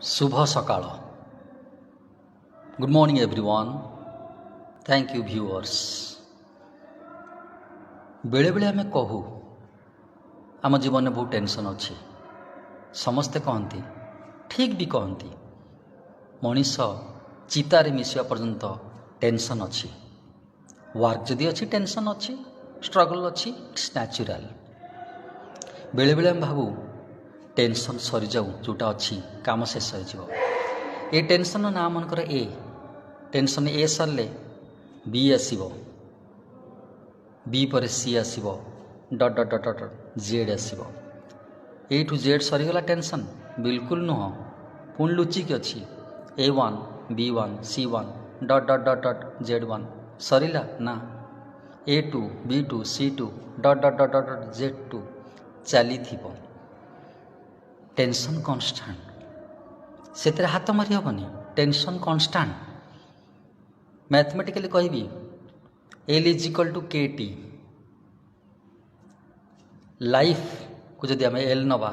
शुभ सकाळ good morning everyone thank you viewers बेले बेले आमे कहू आम जीवन में बहुत टेंशन अच्छी समस्ते कहती ठीक भी कहती मनीष चितारे मिसिया पर्यंत टेंशन अच्छी वर्क जदि अच्छी टेंशन अच्छी स्ट्रगल अच्छी इट्स नेचुरल बेले बेले आम भावु टेंशन सरी जाऊ जोटा अच्छी काम शेष हो ये टेंशन ना मनकर ए टेंशन ए सरले बी आसब बी पर सी आसब dot dot dot dot Z आसब ए टू जेड सरीगला टेंशन बिल्कुल नुह पुणी लुचिकी अच्छी A1 B1 C1 डट डट डट डट Z1 सरीला ना A2 B2 C2 डट डट डट डट Z2 चली टेंशन कन्स्टांट से हाथ मारी हेनी टेंशन कन्स्टांट मैथमेटिकली कहबी L इजिकल टू KT लाइफ को जदि आम L नवा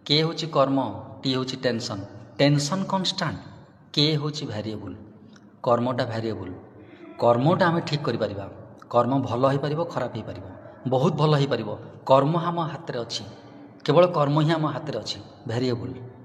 K हूँ कर्म T हूँ टेंशन टेंशन कन्स्टांट K हूँ भैरिएबल कर्मटा भैरिएबल कर्मटा आम ठीक कर कर्म भल हो पार खराब हो पार बहुत भल हो पार कर्म आम हाथ में अच्छी केवल कर्म ही आम हाथ में अच्छी भैरिएबल